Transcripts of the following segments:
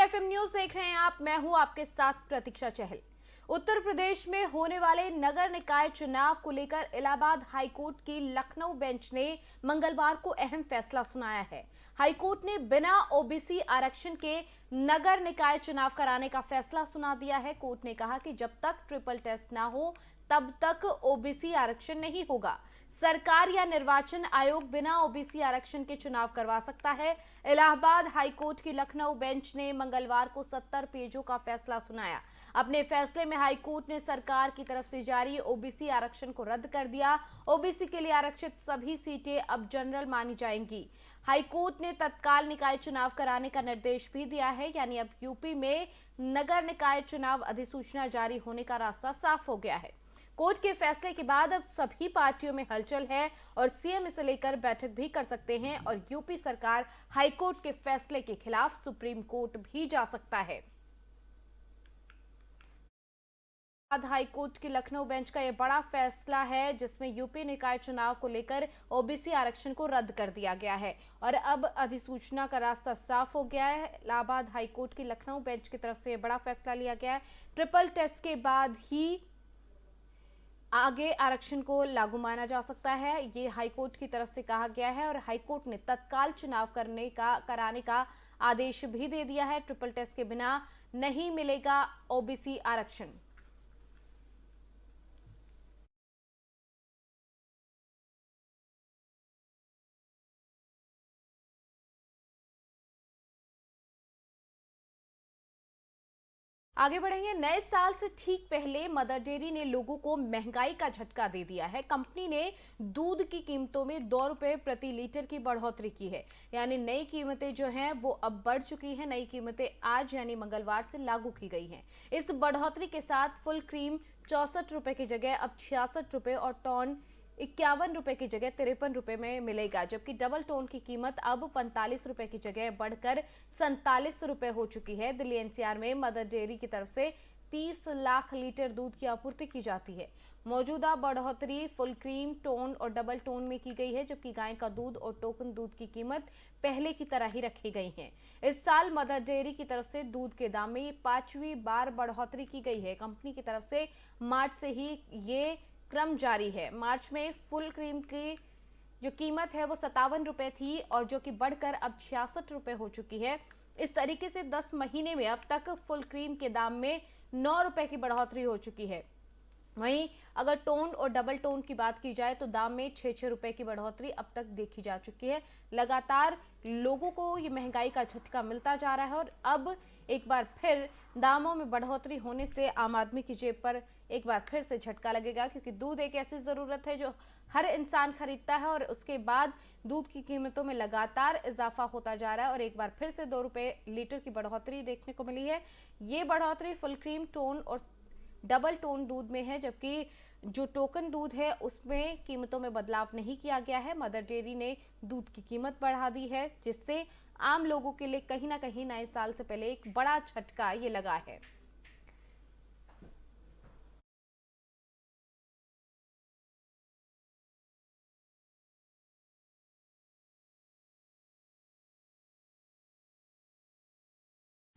FM news देख रहे हैं आप। मैं हूं आपके साथ प्रतीक्षा चहल। उत्तर प्रदेश में होने वाले नगर निकाय चुनाव को लेकर इलाहाबाद हाईकोर्ट की लखनऊ बेंच ने मंगलवार को अहम फैसला सुनाया है। हाईकोर्ट ने बिना ओबीसी आरक्षण के नगर निकाय चुनाव कराने का फैसला सुना दिया है। कोर्ट ने कहा कि जब तक ट्रिपल टेस्ट ना हो तब तक ओबीसी आरक्षण नहीं होगा। सरकार या निर्वाचन आयोग बिना ओबीसी आरक्षण के चुनाव करवा सकता है। इलाहाबाद हाईकोर्ट की लखनऊ बेंच ने मंगलवार को 70 पेजों का फैसला सुनाया। अपने फैसले में हाईकोर्ट ने सरकार की तरफ से जारी ओबीसी आरक्षण को रद्द कर दिया। ओबीसी के लिए आरक्षित सभी सीटें अब जनरल मानी जाएंगी। हाईकोर्ट ने तत्काल निकाय चुनाव कराने का निर्देश भी दिया है, यानी अब यूपी में नगर निकाय चुनाव अधिसूचना जारी होने का रास्ता साफ हो गया है। कोर्ट के फैसले के बाद अब सभी पार्टियों में हलचल है और सीएम इसे लेकर बैठक भी कर सकते हैं और यूपी सरकार हाईकोर्ट के फैसले के खिलाफ सुप्रीम कोर्ट भी जा सकता है। हाईकोर्ट की लखनऊ बेंच का यह बड़ा फैसला है, जिसमें यूपी निकाय चुनाव को लेकर ओबीसी आरक्षण को रद्द कर दिया गया है और अब अधिसूचना का रास्ता साफ हो गया है। इलाहाबाद हाईकोर्ट की लखनऊ बेंच की तरफ से यह बड़ा फैसला लिया गया है। ट्रिपल टेस्ट के बाद ही आगे आरक्षण को लागू माना जा सकता है, ये हाईकोर्ट की तरफ से कहा गया है और हाईकोर्ट ने तत्काल चुनाव कराने का आदेश भी दे दिया है। ट्रिपल टेस्ट के बिना नहीं मिलेगा ओबीसी आरक्षण। आगे बढ़ेंगे। नए साल से ठीक पहले मदर डेयरी ने लोगों को महंगाई का झटका दे दिया है। कंपनी ने दूध की कीमतों में 2 रुपए प्रति लीटर की बढ़ोतरी की है, यानी नई कीमतें जो हैं वो अब बढ़ चुकी हैं। नई कीमतें आज यानी मंगलवार से लागू की गई हैं। इस बढ़ोतरी के साथ फुल क्रीम 64 रुपए की जगह अब 66 रुपए और टॉन 51 रुपए की जगह 53 रुपए में मिलेगा, जबकि डबल टोन की कीमत अब 45 रुपए की जगह बढ़कर 47 रुपए हो चुकी है। दिल्ली एनसीआर में मदर डेयरी की तरफ से 30 लाख लीटर दूध की आपूर्ति की जाती है। मौजूदा बढ़ोतरी फुल क्रीम, टोन और डबल टोन में की गई है, जबकि गाय का दूध और टोकन दूध की कीमत पहले की तरह ही रखी गई है। इस साल मदर डेयरी की तरफ से दूध के दाम में 5वीं बार बढ़ोतरी की गई है। कंपनी की तरफ से मार्च से ही ये क्रम जारी है। मार्च में फुल क्रीम की जो कीमत है वो 57 रुपए थी और जो कि बढ़कर अब 66 रुपए हो चुकी है। इस तरीके से 10 महीने में अब तक फुल क्रीम के दाम में 9 रुपए की बढ़ोतरी हो चुकी है। वहीं अगर टोन और डबल टोन की बात की जाए तो दाम में 6-6 रुपए की बढ़ोतरी अब तक देखी जा चुकी है। लगातार लोगों को ये महंगाई का झटका मिलता जा रहा है और अब एक बार फिर दामों में बढ़ोतरी होने से आम आदमी की जेब पर एक बार फिर से झटका लगेगा, क्योंकि दूध एक ऐसी जरूरत है जो हर इंसान खरीदता है और उसके बाद दूध की कीमतों में लगातार इजाफा होता जा रहा है और एक बार फिर से 2 रुपए लीटर की बढ़ोतरी देखने को मिली है। ये बढ़ोतरी फुल क्रीम, टोन और डबल टोन दूध में है, जबकि जो टोकन दूध है उसमें कीमतों में बदलाव नहीं किया गया है। मदर डेयरी ने दूध की कीमत बढ़ा दी है, जिससे आम लोगों के लिए कहीं ना कहीं नए साल से पहले एक बड़ा झटका ये लगा है।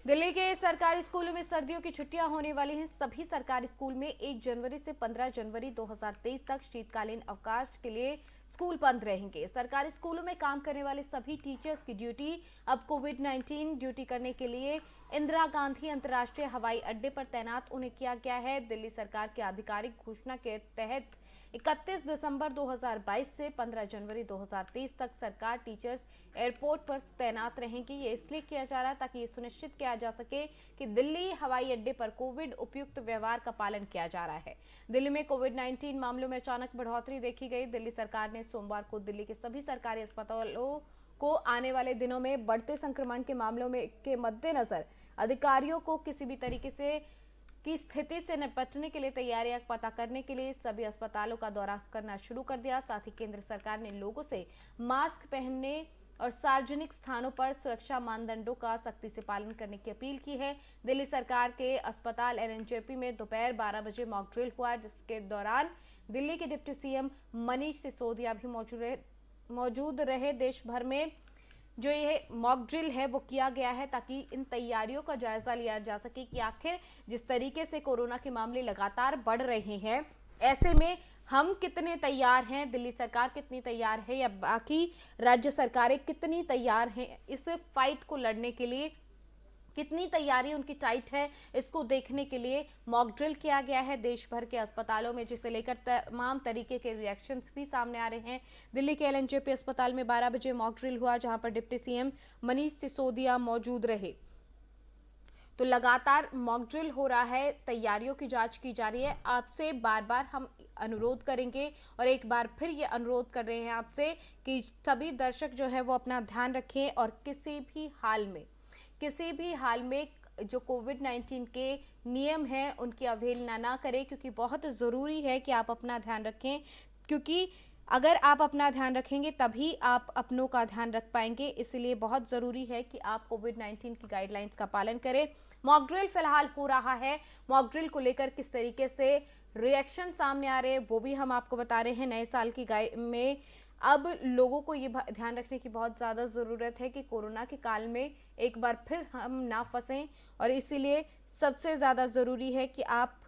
दिल्ली के सरकारी स्कूलों में सर्दियों की छुट्टियां होने वाली हैं। सभी सरकारी स्कूल में 1 जनवरी से 15 जनवरी 2023 तक शीतकालीन अवकाश के लिए स्कूल बंद रहेंगे। सरकारी स्कूलों में काम करने वाले सभी टीचर्स की ड्यूटी अब कोविड-19 ड्यूटी करने के लिए इंदिरा गांधी अंतर्राष्ट्रीय हवाई अड्डे पर तैनात उन्हें किया गया है। दिल्ली सरकार की आधिकारिक घोषणा के तहत 31 दिसंबर 2022 से 15 जनवरी 2023 तक सरकार टीचर्स एयरपोर्ट पर तैनात रहेंगी। ये इसलिए किया जा रहा है ताकि ये सुनिश्चित किया जा सके कि दिल्ली हवाई अड्डे पर कोविड उपयुक्त व्यवहार का पालन किया जा रहा है। दिल्ली में कोविड-19 मामलों में अचानक बढ़ोतरी देखी गई। दिल्ली सरकार ने सोमवार को दिल्ली के सभी सरकारी अस्पतालों को आने वाले दिनों में बढ़ते संक्रमण के मामलों में के मद्देनजर अधिकारियों को किसी भी तरीके से की स्थिति से निपटने के लिए तैयारियां पता करने के लिए सभी अस्पतालों का दौरा करना शुरू कर दिया। साथ ही केंद्र सरकार ने लोगों से मास्क पहनने और सार्वजनिक स्थानों पर सुरक्षा मानदंडों का सख्ती से पालन करने की अपील की है। दिल्ली सरकार के अस्पताल एनएनजेपी में दोपहर 12 बजे मॉक ड्रिल हुआ, जिसके दौरान दिल्ली के डिप्टी सीएम मनीष सिसोदिया भी मौजूद रहे। देश भर में जो ये मॉक ड्रिल है वो किया गया है ताकि इन तैयारियों का जायजा लिया जा सके कि आखिर जिस तरीके से कोरोना के मामले लगातार बढ़ रहे हैं, ऐसे में हम कितने तैयार हैं, दिल्ली सरकार कितनी तैयार है या बाकी राज्य सरकारें कितनी तैयार हैं इस फाइट को लड़ने के लिए, कितनी तैयारी उनकी टाइट है, इसको देखने के लिए मॉक ड्रिल किया गया है देश भर के अस्पतालों में, जिसे लेकर तमाम तरीके के रिएक्शंस भी सामने आ रहे हैं। दिल्ली के एलएनजेपी अस्पताल में 12 बजे मॉक ड्रिल हुआ, जहां पर डिप्टी सीएम मनीष सिसोदिया मौजूद रहे। तो लगातार मॉक ड्रिल हो रहा है, तैयारियों की जांच की जा रही है। आपसे बार बार हम अनुरोध करेंगे और एक बार फिर ये अनुरोध कर रहे हैं आपसे कि सभी दर्शक जो है वो अपना ध्यान रखें और किसी भी हाल में जो कोविड-19 के नियम हैं उनकी अवहेलना ना करें, क्योंकि बहुत ज़रूरी है कि आप अपना ध्यान रखें, क्योंकि अगर आप अपना ध्यान रखेंगे तभी आप अपनों का ध्यान रख पाएंगे। इसलिए बहुत ज़रूरी है कि आप कोविड-19 की गाइडलाइंस का पालन करें। मॉक ड्रिल फिलहाल हो रहा है, मॉक ड्रिल को लेकर किस तरीके से रिएक्शन सामने आ रहे हैं वो भी हम आपको बता रहे हैं। नए साल की में अब लोगों को ये ध्यान रखने की बहुत ज़्यादा ज़रूरत है कि कोरोना के काल में एक बार फिर हम ना फंसें, और इसीलिए सबसे ज़्यादा ज़रूरी है कि आप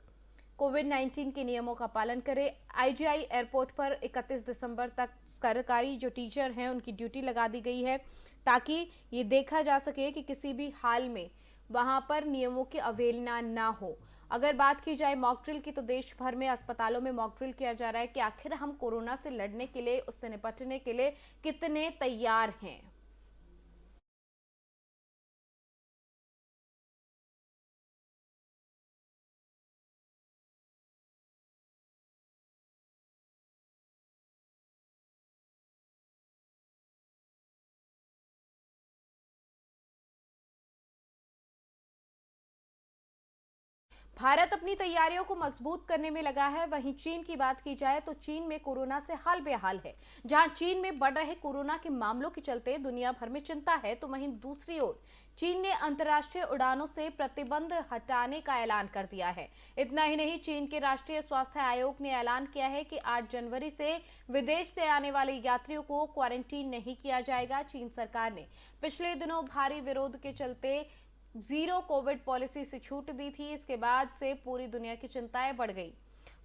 कोविड-19 के नियमों का पालन करें। आईजीआई एयरपोर्ट पर 31 दिसंबर तक सरकारी जो टीचर हैं उनकी ड्यूटी लगा दी गई है, ताकि ये देखा जा सके कि किसी भी हाल में वहां पर नियमों की अवहेलना ना हो। अगर बात की जाए मॉक ड्रिल की, तो देश भर में अस्पतालों में मॉक ड्रिल किया जा रहा है कि आखिर हम कोरोना से लड़ने के लिए, उससे निपटने के लिए कितने तैयार हैं। भारत अपनी तैयारियों को मजबूत करने में लगा है। वहीं चीन की बात की जाए तो चीन में कोरोना से हाल बेहाल है। जहां चीन में बढ़ रहे कोरोना के मामलों के चलते दुनिया भर में चिंता है, तो वहीं दूसरी ओर चीन ने अंतर्राष्ट्रीय उड़ानों से प्रतिबंध हटाने का ऐलान कर दिया है। इतना ही नहीं, चीन के राष्ट्रीय स्वास्थ्य आयोग ने ऐलान किया है कि 8 जनवरी से विदेश से आने वाले यात्रियों को क्वारंटीन नहीं किया जाएगा। चीन सरकार ने पिछले दिनों भारी विरोध के चलते जीरो कोविड पॉलिसी से छूट दी थी। इसके बाद से पूरी दुनिया की चिंताएं बढ़ गई।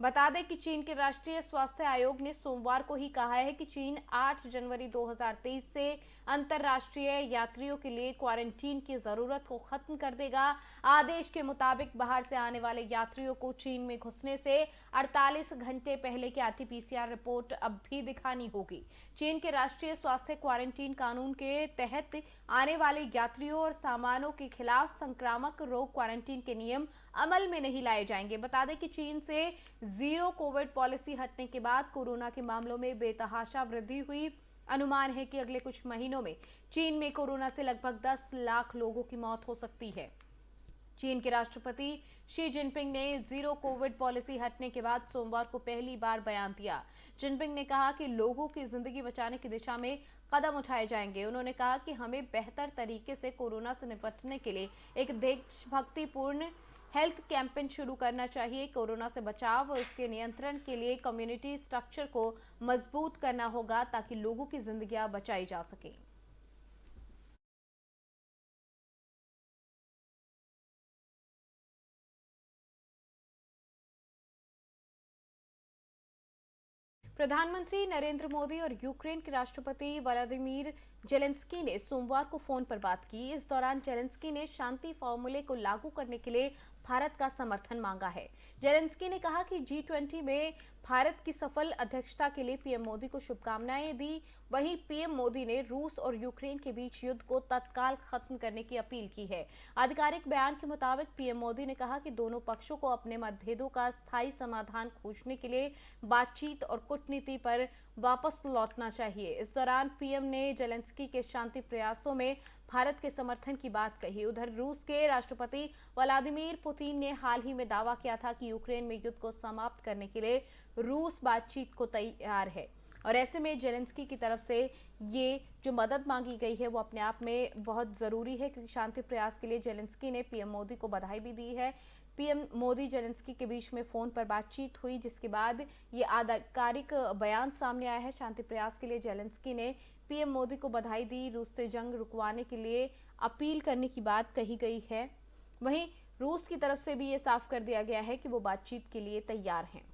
बता दें कि चीन के राष्ट्रीय स्वास्थ्य आयोग ने सोमवार को ही कहा है कि चीन 8 जनवरी 2023 से अंतर्राष्ट्रीय यात्रियों के लिए क्वारंटीन की जरूरत को खत्म कर देगा। आदेश के मुताबिक बाहर से आने वाले यात्रियों को चीन में घुसने से 48 घंटे पहले की आरटी-पीसीआर रिपोर्ट अब भी दिखानी होगी। चीन के राष्ट्रीय स्वास्थ्य क्वारंटीन कानून के तहत आने वाले यात्रियों और सामानों के खिलाफ संक्रामक रोग क्वारंटीन के नियम अमल में नहीं लाए जाएंगे। बता दें कि चीन से जीरो कोविड पॉलिसी हटने के बाद कोरोना के मामलों में बेतहाशा वृद्धि हुई। अनुमान है कि अगले कुछ महीनों में चीन में कोरोना से लगभग 10 लाख लोगों की मौत हो सकती है। चीन के राष्ट्रपति शी जिनपिंग ने जीरो कोविड पॉलिसी हटने के बाद सोमवार को पहली बार बयान दिया। जिनपिंग ने कहा कि लोगों की जिंदगी बचाने की दिशा में कदम उठाए जाएंगे। उन्होंने कहा कि हमें बेहतर तरीके से कोरोना से निपटने के लिए एक देशभक्तिपूर्ण हेल्थ कैंपेन शुरू करना चाहिए। कोरोना से बचाव और उसके नियंत्रण के लिए कम्युनिटी स्ट्रक्चर को मजबूत करना होगा, ताकि लोगों की जिंदगियां बचाई जा सके। प्रधानमंत्री नरेंद्र मोदी और यूक्रेन के राष्ट्रपति व्लादिमीर जेलेंस्की ने सोमवार को फोन पर बात की। इस दौरान जेलेंस्की ने शांति फॉर्मूले को लागू करने के लिए भारत का समर्थन मांगा है। जेलेंस्की ने कहा कि G20 में भारत की सफल अध्यक्षता के लिए पीएम मोदी को शुभकामनाएं दी। वहीं पीएम मोदी ने रूस और यूक्रेन के बीच युद्ध को तत्काल खत्म करने की अपील की है। आधिकारिक बयान के मुताबिक पीएम मोदी ने कहा कि दोनों पक्षों को अपने मतभेदों का स्थायी समाधान खोजने के लिए बातचीत और कूटनीति पर वापस लौटना चाहिए। इस दौरान पीएम ने जेलेंस्की के शांति प्रयासों में भारत के समर्थन की बात कही। उधर रूस के राष्ट्रपति व्लादिमीर पुतिन ने हाल ही में दावा किया था कि यूक्रेन में युद्ध को समाप्त करने के लिए रूस बातचीत को तैयार है, और ऐसे में जेलेंस्की की तरफ से ये जो मदद मांगी गई है वो अपने आप में बहुत ज़रूरी है, क्योंकि शांति प्रयास के लिए जेलेंस्की ने पीएम मोदी को बधाई भी दी है। पीएम मोदी जेलेंस्की के बीच में फोन पर बातचीत हुई, जिसके बाद ये आधिकारिक बयान सामने आया है। शांति प्रयास के लिए जेलेंस्की ने पीएम मोदी को बधाई दी। रूस से जंग रुकवाने के लिए अपील करने की बात कही गई है। वहीं रूस की तरफ से भी ये साफ कर दिया गया है कि वो बातचीत के लिए तैयार हैं।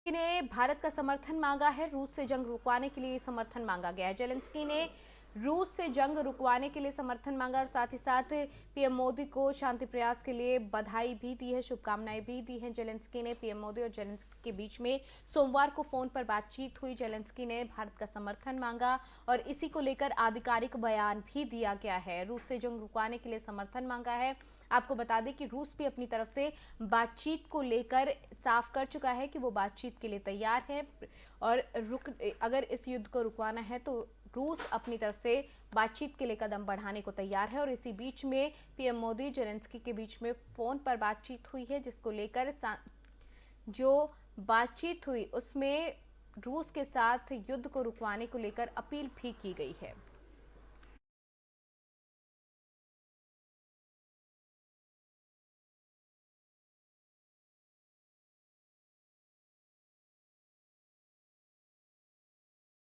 ने भारत का समर्थन मांगा है। रूस से जंग रुकवाने के लिए समर्थन मांगा गया है। जेलेंस्की ने रूस से जंग रुकवाने के लिए समर्थन मांगा और साथ ही साथ पीएम मोदी को शांति प्रयास के लिए बधाई भी दी है, शुभकामनाएं भी दी हैं। जेलेंस्की ने पीएम मोदी और जेलेंस्की के बीच में सोमवार को फोन पर बातचीत हुई। जेलेंस्की ने भारत का समर्थन मांगा और इसी को लेकर आधिकारिक बयान भी दिया गया है। रूस से जंग रुकवाने के लिए समर्थन मांगा है। आपको बता दें कि रूस भी अपनी तरफ से बातचीत को लेकर साफ कर चुका है कि वो बातचीत के लिए तैयार है और अगर इस युद्ध को रुकवाना है तो रूस अपनी तरफ से बातचीत के लिए कदम बढ़ाने को तैयार है। और इसी बीच में पीएम मोदी जेलेंस्की के बीच में फोन पर बातचीत हुई है, जिसको लेकर जो बातचीत हुई उसमें रूस के साथ युद्ध को रुकवाने को लेकर अपील भी की गई है।